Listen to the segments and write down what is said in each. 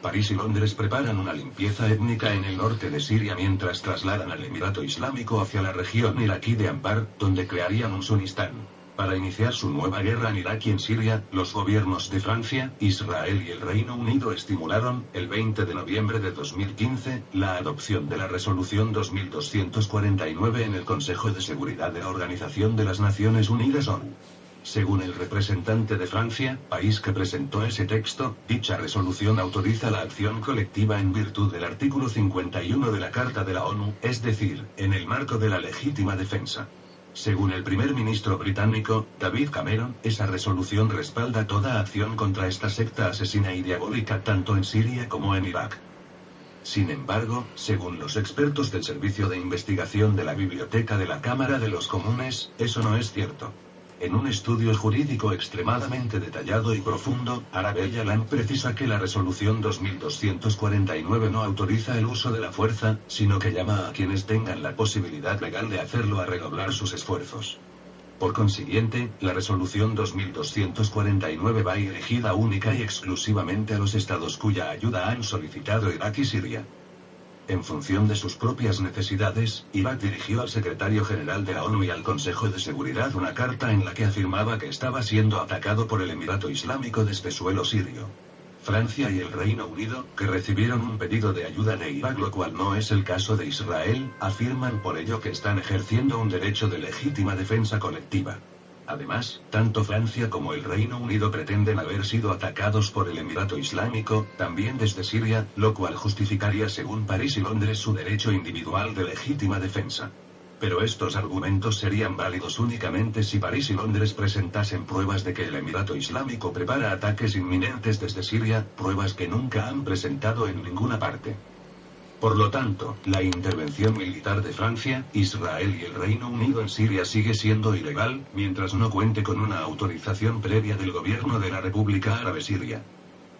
París y Londres preparan una limpieza étnica en el norte de Siria mientras trasladan al Emirato Islámico hacia la región iraquí de Anbar, donde crearían un Sunistán. Para iniciar su nueva guerra en Irak y en Siria, los gobiernos de Francia, Israel y el Reino Unido estimularon, el 20 de noviembre de 2015, la adopción de la resolución 2249 en el Consejo de Seguridad de la Organización de las Naciones Unidas ONU. Según el representante de Francia, país que presentó ese texto, dicha resolución autoriza la acción colectiva en virtud del artículo 51 de la Carta de la ONU, es decir, en el marco de la legítima defensa. Según el primer ministro británico, David Cameron, esa resolución respalda toda acción contra esta secta asesina y diabólica tanto en Siria como en Irak. Sin embargo, según los expertos del Servicio de Investigación de la Biblioteca de la Cámara de los Comunes, eso no es cierto. En un estudio jurídico extremadamente detallado y profundo, Arabellalan precisa que la resolución 2249 no autoriza el uso de la fuerza, sino que llama a quienes tengan la posibilidad legal de hacerlo a redoblar sus esfuerzos. Por consiguiente, la resolución 2249 va dirigida única y exclusivamente a los estados cuya ayuda han solicitado Irak y Siria. En función de sus propias necesidades, Irak dirigió al secretario general de la ONU y al Consejo de Seguridad una carta en la que afirmaba que estaba siendo atacado por el Emirato Islámico desde suelo sirio. Francia y el Reino Unido, que recibieron un pedido de ayuda de Irak, lo cual no es el caso de Israel, afirman por ello que están ejerciendo un derecho de legítima defensa colectiva. Además, tanto Francia como el Reino Unido pretenden haber sido atacados por el Emirato Islámico, también desde Siria, lo cual justificaría según París y Londres su derecho individual de legítima defensa. Pero estos argumentos serían válidos únicamente si París y Londres presentasen pruebas de que el Emirato Islámico prepara ataques inminentes desde Siria, pruebas que nunca han presentado en ninguna parte. Por lo tanto, la intervención militar de Francia, Israel y el Reino Unido en Siria sigue siendo ilegal, mientras no cuente con una autorización previa del gobierno de la República Árabe Siria.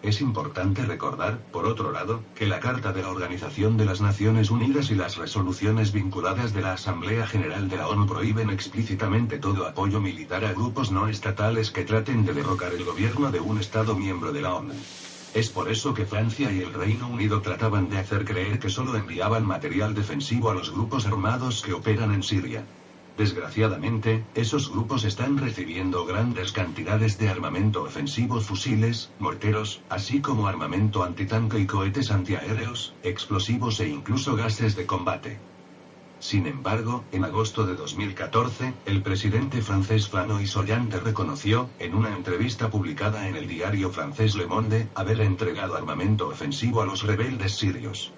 Es importante recordar, por otro lado, que la Carta de la Organización de las Naciones Unidas y las resoluciones vinculadas de la Asamblea General de la ONU prohíben explícitamente todo apoyo militar a grupos no estatales que traten de derrocar el gobierno de un Estado miembro de la ONU. Es por eso que Francia y el Reino Unido trataban de hacer creer que solo enviaban material defensivo a los grupos armados que operan en Siria. Desgraciadamente, esos grupos están recibiendo grandes cantidades de armamento ofensivo, fusiles, morteros, así como armamento antitanque y cohetes antiaéreos, explosivos e incluso gases de combate. Sin embargo, en agosto de 2014, el presidente francés François Hollande reconoció, en una entrevista publicada en el diario francés Le Monde, haber entregado armamento ofensivo a los rebeldes sirios.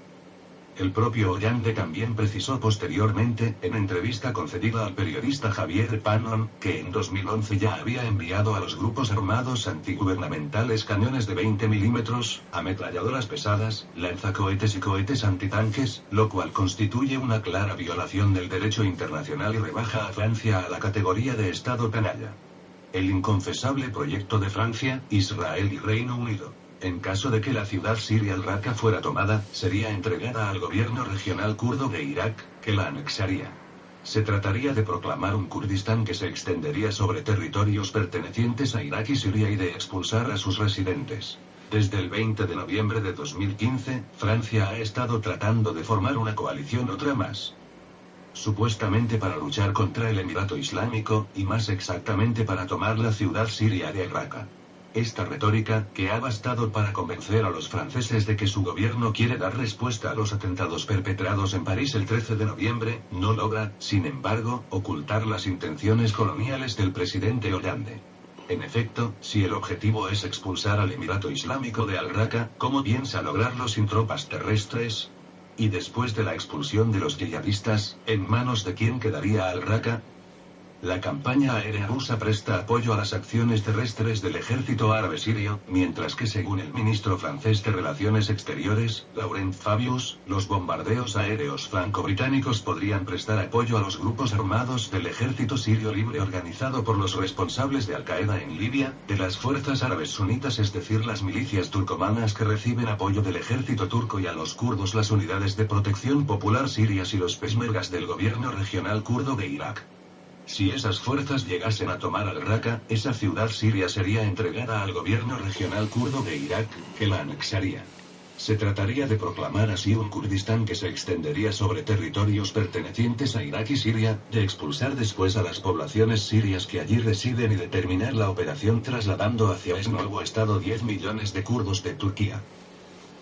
El propio Hollande también precisó posteriormente, en entrevista concedida al periodista Javier Panon, que en 2011 ya había enviado a los grupos armados antigubernamentales cañones de 20 milímetros, ametralladoras pesadas, lanzacohetes y cohetes antitanques, lo cual constituye una clara violación del derecho internacional y rebaja a Francia a la categoría de Estado canalla. El inconfesable proyecto de Francia, Israel y Reino Unido. En caso de que la ciudad siria al-Raqqa fuera tomada, sería entregada al gobierno regional kurdo de Irak, que la anexaría. Se trataría de proclamar un Kurdistán que se extendería sobre territorios pertenecientes a Irak y Siria y de expulsar a sus residentes. Desde el 20 de noviembre de 2015, Francia ha estado tratando de formar una coalición, otra más, supuestamente para luchar contra el Emirato Islámico, y más exactamente para tomar la ciudad siria de al-Raqqa. Esta retórica, que ha bastado para convencer a los franceses de que su gobierno quiere dar respuesta a los atentados perpetrados en París el 13 de noviembre, no logra, sin embargo, ocultar las intenciones coloniales del presidente Hollande. En efecto, si el objetivo es expulsar al Emirato Islámico de al-Raqqa, ¿cómo piensa lograrlo sin tropas terrestres? Y después de la expulsión de los yihadistas, ¿en manos de quién quedaría al-Raqqa? La campaña aérea rusa presta apoyo a las acciones terrestres del ejército árabe sirio, mientras que según el ministro francés de Relaciones Exteriores, Laurent Fabius, los bombardeos aéreos franco-británicos podrían prestar apoyo a los grupos armados del ejército sirio libre organizado por los responsables de Al-Qaeda en Libia, de las fuerzas árabes sunitas, es decir, las milicias turcomanas que reciben apoyo del ejército turco, y a los kurdos las unidades de protección popular sirias y los peshmergas del gobierno regional kurdo de Irak. Si esas fuerzas llegasen a tomar al-Raqqa, esa ciudad siria sería entregada al gobierno regional kurdo de Irak, que la anexaría. Se trataría de proclamar así un Kurdistán que se extendería sobre territorios pertenecientes a Irak y Siria, de expulsar después a las poblaciones sirias que allí residen y de terminar la operación trasladando hacia ese nuevo estado 10 millones de kurdos de Turquía.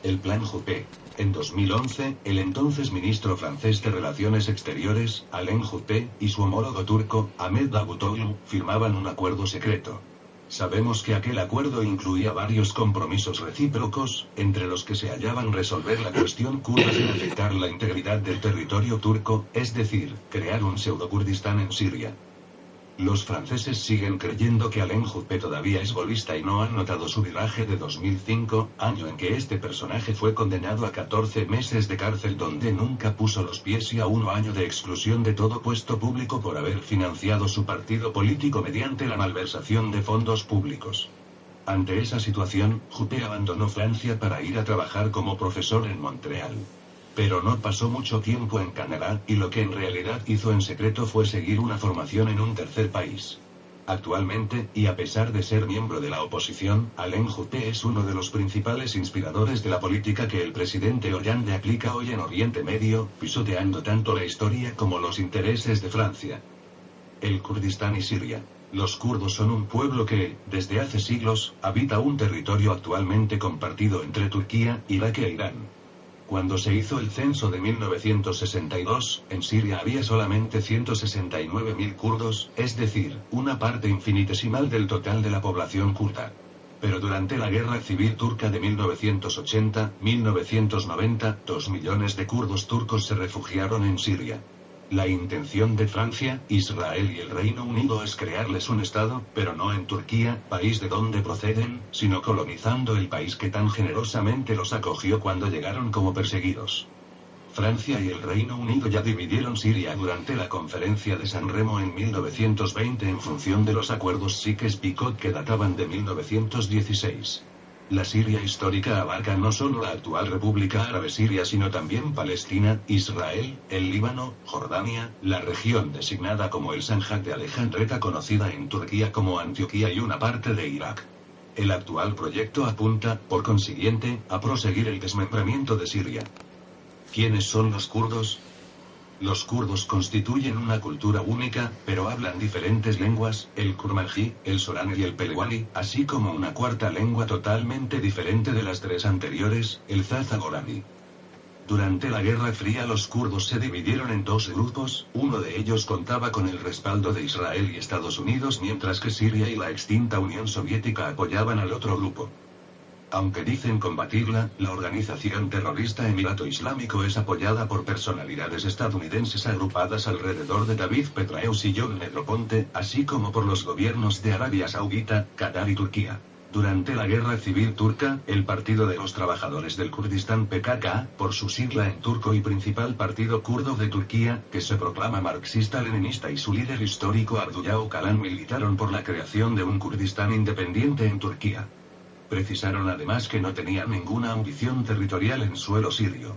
El Plan Juppé. En 2011, el entonces ministro francés de Relaciones Exteriores, Alain Juppé, y su homólogo turco, Ahmet Davutoglu, firmaban un acuerdo secreto. Sabemos que aquel acuerdo incluía varios compromisos recíprocos, entre los que se hallaban resolver la cuestión kurda sin afectar la integridad del territorio turco, es decir, crear un pseudo-Kurdistán en Siria. Los franceses siguen creyendo que Alain Juppé todavía es golista y no han notado su viraje de 2005, año en que este personaje fue condenado a 14 meses de cárcel donde nunca puso los pies y a 1 año de exclusión de todo puesto público por haber financiado su partido político mediante la malversación de fondos públicos. Ante esa situación, Juppé abandonó Francia para ir a trabajar como profesor en Montreal. Pero no pasó mucho tiempo en Canadá, y lo que en realidad hizo en secreto fue seguir una formación en un tercer país. Actualmente, y a pesar de ser miembro de la oposición, Alain Juppé es uno de los principales inspiradores de la política que el presidente Hollande aplica hoy en Oriente Medio, pisoteando tanto la historia como los intereses de Francia. El Kurdistán y Siria. Los kurdos son un pueblo que, desde hace siglos, habita un territorio actualmente compartido entre Turquía, Irak e Irán. Cuando se hizo el censo de 1962, en Siria había solamente 169.000 kurdos, es decir, una parte infinitesimal del total de la población kurda. Pero durante la Guerra Civil Turca de 1980-1990, 2 millones de kurdos turcos se refugiaron en Siria. La intención de Francia, Israel y el Reino Unido es crearles un estado, pero no en Turquía, país de donde proceden, sino colonizando el país que tan generosamente los acogió cuando llegaron como perseguidos. Francia y el Reino Unido ya dividieron Siria durante la conferencia de San Remo en 1920 en función de los acuerdos Sykes-Picot que databan de 1916. La Siria histórica abarca no solo la actual República Árabe Siria sino también Palestina, Israel, el Líbano, Jordania, la región designada como el Sanjak de Alejandreta conocida en Turquía como Antioquía y una parte de Irak. El actual proyecto apunta, por consiguiente, a proseguir el desmembramiento de Siria. ¿Quiénes son los kurdos? Los kurdos constituyen una cultura única, pero hablan diferentes lenguas, el kurmanji, el sorani y el pelewani, así como una cuarta lengua totalmente diferente de las 3 anteriores, el zazagorani. Durante la Guerra Fría los kurdos se dividieron en 2 grupos, uno de ellos contaba con el respaldo de Israel y Estados Unidos mientras que Siria y la extinta Unión Soviética apoyaban al otro grupo. Aunque dicen combatirla, la organización terrorista Emirato Islámico es apoyada por personalidades estadounidenses agrupadas alrededor de David Petraeus y John Negroponte, así como por los gobiernos de Arabia Saudita, Qatar y Turquía. Durante la Guerra Civil Turca, el Partido de los Trabajadores del Kurdistán PKK, por su sigla en turco y principal partido kurdo de Turquía, que se proclama marxista-leninista y su líder histórico Abdullah Öcalan militaron por la creación de un Kurdistán independiente en Turquía. Precisaron además que no tenían ninguna ambición territorial en suelo sirio.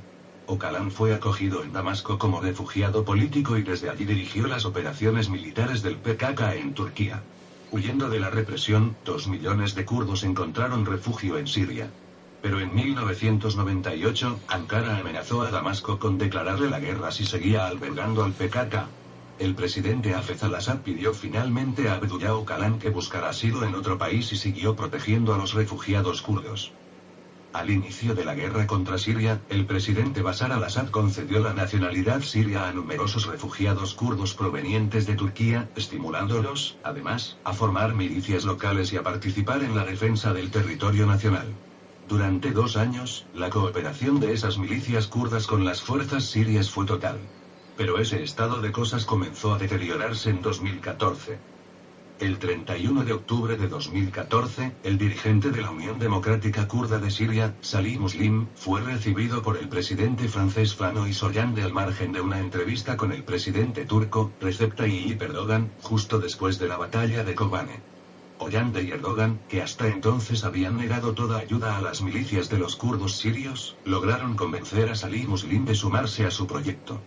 Öcalan fue acogido en Damasco como refugiado político y desde allí dirigió las operaciones militares del PKK en Turquía. Huyendo de la represión, 2 millones de kurdos encontraron refugio en Siria. Pero en 1998, Ankara amenazó a Damasco con declararle la guerra si seguía albergando al PKK. El presidente Hafez al-Assad pidió finalmente a Abdullah Öcalan que buscara asilo en otro país y siguió protegiendo a los refugiados kurdos. Al inicio de la guerra contra Siria, el presidente Bashar al-Assad concedió la nacionalidad siria a numerosos refugiados kurdos provenientes de Turquía, estimulándolos, además, a formar milicias locales y a participar en la defensa del territorio nacional. Durante 2 años, la cooperación de esas milicias kurdas con las fuerzas sirias fue total. Pero ese estado de cosas comenzó a deteriorarse en 2014. El 31 de octubre de 2014, el dirigente de la Unión Democrática Kurda de Siria, Salih Muslim, fue recibido por el presidente francés François Hollande al margen de una entrevista con el presidente turco, Recep Tayyip Erdogan, justo después de la batalla de Kobane. Hollande y Erdogan, que hasta entonces habían negado toda ayuda a las milicias de los kurdos sirios, lograron convencer a Salih Muslim de sumarse a su proyecto.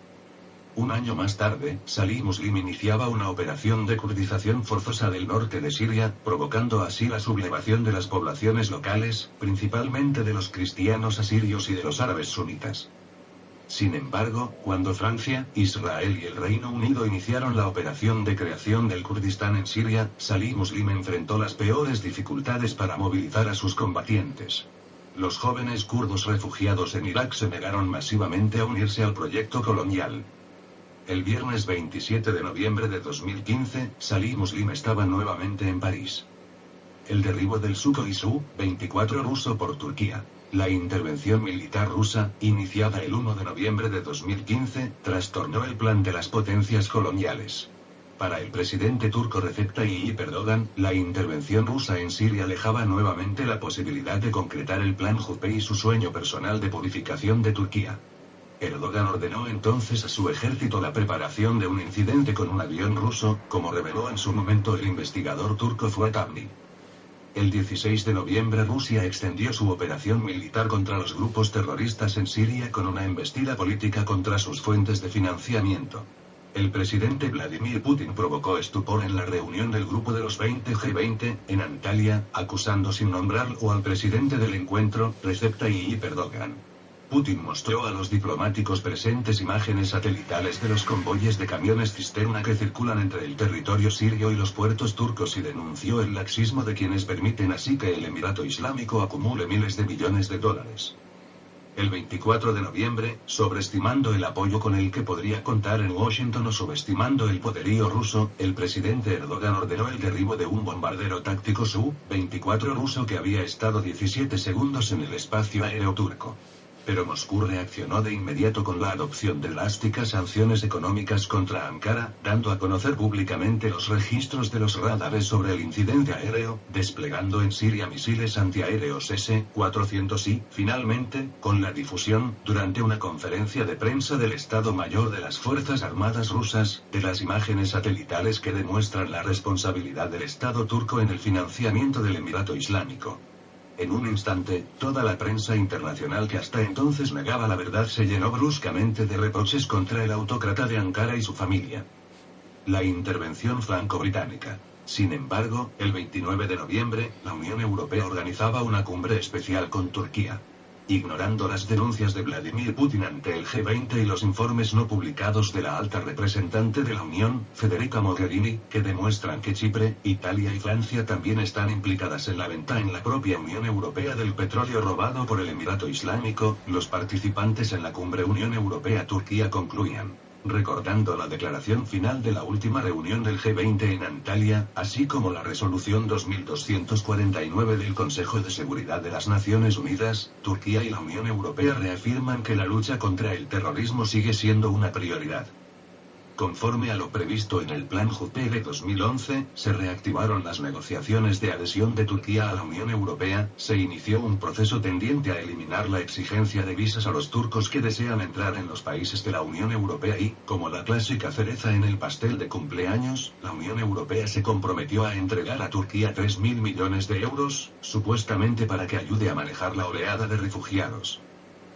Un año más tarde, Salih Muslim iniciaba una operación de kurdización forzosa del norte de Siria, provocando así la sublevación de las poblaciones locales, principalmente de los cristianos asirios y de los árabes sunitas. Sin embargo, cuando Francia, Israel y el Reino Unido iniciaron la operación de creación del Kurdistán en Siria, Salih Muslim enfrentó las peores dificultades para movilizar a sus combatientes. Los jóvenes kurdos refugiados en Irak se negaron masivamente a unirse al proyecto colonial. El viernes 27 de noviembre de 2015, Salih Muslim estaba nuevamente en París. El derribo del Sukhoi Su-24 ruso por Turquía. La intervención militar rusa, iniciada el 1 de noviembre de 2015, trastornó el plan de las potencias coloniales. Para el presidente turco Recep Tayyip Erdogan, la intervención rusa en Siria alejaba nuevamente la posibilidad de concretar el plan Juppe y su sueño personal de purificación de Turquía. Erdogan ordenó entonces a su ejército la preparación de un incidente con un avión ruso, como reveló en su momento el investigador turco Fuat Avni. El 16 de noviembre Rusia extendió su operación militar contra los grupos terroristas en Siria con una embestida política contra sus fuentes de financiamiento. El presidente Vladimir Putin provocó estupor en la reunión del grupo de los 20 G20, en Antalya, acusando sin nombrarlo al presidente del encuentro, Recep Tayyip Erdogan. Putin mostró a los diplomáticos presentes imágenes satelitales de los convoyes de camiones cisterna que circulan entre el territorio sirio y los puertos turcos y denunció el laxismo de quienes permiten así que el Emirato Islámico acumule miles de millones de dólares. El 24 de noviembre, sobreestimando el apoyo con el que podría contar en Washington o subestimando el poderío ruso, el presidente Erdogan ordenó el derribo de un bombardero táctico Su-24 ruso que había estado 17 segundos en el espacio aéreo turco. Pero Moscú reaccionó de inmediato con la adopción de drásticas sanciones económicas contra Ankara, dando a conocer públicamente los registros de los radares sobre el incidente aéreo, desplegando en Siria misiles antiaéreos S-400 y, finalmente, con la difusión, durante una conferencia de prensa del Estado Mayor de las Fuerzas Armadas rusas, de las imágenes satelitales que demuestran la responsabilidad del Estado turco en el financiamiento del Emirato Islámico. En un instante, toda la prensa internacional que hasta entonces negaba la verdad se llenó bruscamente de reproches contra el autócrata de Ankara y su familia. La intervención franco-británica. Sin embargo, el 29 de noviembre, la Unión Europea organizaba una cumbre especial con Turquía. Ignorando las denuncias de Vladimir Putin ante el G20 y los informes no publicados de la alta representante de la Unión, Federica Mogherini, que demuestran que Chipre, Italia y Francia también están implicadas en la venta en la propia Unión Europea del petróleo robado por el Emirato Islámico, los participantes en la cumbre Unión Europea-Turquía concluían. Recordando la declaración final de la última reunión del G20 en Antalya, así como la resolución 2249 del Consejo de Seguridad de las Naciones Unidas, Turquía y la Unión Europea reafirman que la lucha contra el terrorismo sigue siendo una prioridad. Conforme a lo previsto en el Plan Juppe de 2011, se reactivaron las negociaciones de adhesión de Turquía a la Unión Europea, se inició un proceso tendiente a eliminar la exigencia de visas a los turcos que desean entrar en los países de la Unión Europea y, como la clásica cereza en el pastel de cumpleaños, la Unión Europea se comprometió a entregar a Turquía 3.000 millones de euros, supuestamente para que ayude a manejar la oleada de refugiados.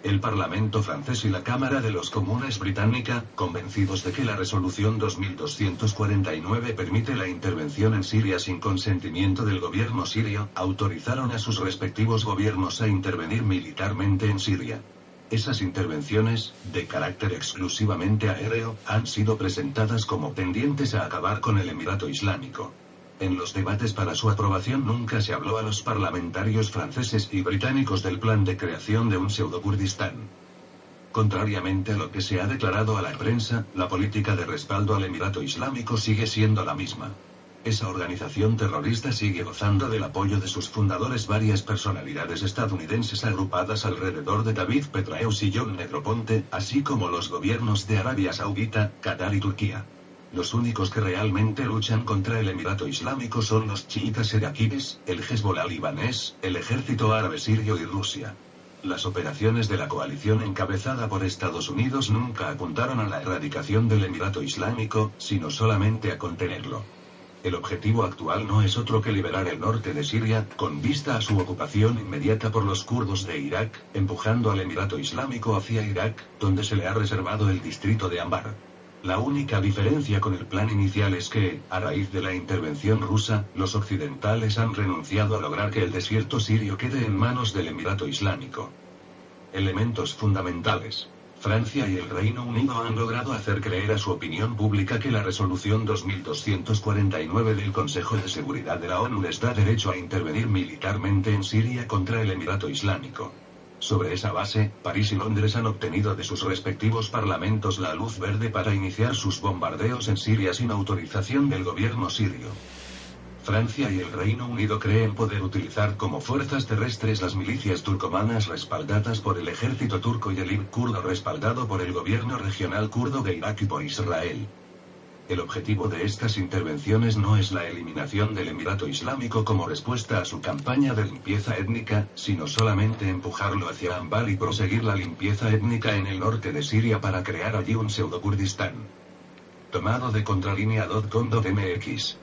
El Parlamento francés y la Cámara de los Comunes británica, convencidos de que la resolución 2249 permite la intervención en Siria sin consentimiento del gobierno sirio, autorizaron a sus respectivos gobiernos a intervenir militarmente en Siria. Esas intervenciones, de carácter exclusivamente aéreo, han sido presentadas como tendientes a acabar con el Emirato Islámico. En los debates para su aprobación nunca se habló a los parlamentarios franceses y británicos del plan de creación de un pseudo-Kurdistán. Contrariamente a lo que se ha declarado a la prensa, la política de respaldo al Emirato Islámico sigue siendo la misma. Esa organización terrorista sigue gozando del apoyo de sus fundadores, varias personalidades estadounidenses agrupadas alrededor de David Petraeus y John Negroponte, así como los gobiernos de Arabia Saudita, Qatar y Turquía. Los únicos que realmente luchan contra el Emirato Islámico son los chiitas iraquíes, el Hezbollah libanés, el ejército árabe sirio y Rusia. Las operaciones de la coalición encabezada por Estados Unidos nunca apuntaron a la erradicación del Emirato Islámico, sino solamente a contenerlo. El objetivo actual no es otro que liberar el norte de Siria, con vista a su ocupación inmediata por los kurdos de Irak, empujando al Emirato Islámico hacia Irak, donde se le ha reservado el distrito de Anbar. La única diferencia con el plan inicial es que, a raíz de la intervención rusa, los occidentales han renunciado a lograr que el desierto sirio quede en manos del Emirato Islámico. Elementos fundamentales. Francia y el Reino Unido han logrado hacer creer a su opinión pública que la resolución 2249 del Consejo de Seguridad de la ONU les da derecho a intervenir militarmente en Siria contra el Emirato Islámico. Sobre esa base, París y Londres han obtenido de sus respectivos parlamentos la luz verde para iniciar sus bombardeos en Siria sin autorización del gobierno sirio. Francia y el Reino Unido creen poder utilizar como fuerzas terrestres las milicias turcomanas respaldadas por el ejército turco y el IRG kurdo respaldado por el gobierno regional kurdo de Irak y por Israel. El objetivo de estas intervenciones no es la eliminación del Emirato Islámico como respuesta a su campaña de limpieza étnica, sino solamente empujarlo hacia Anbar y proseguir la limpieza étnica en el norte de Siria para crear allí un pseudo-Kurdistán. Tomado de Contralínea.com.mx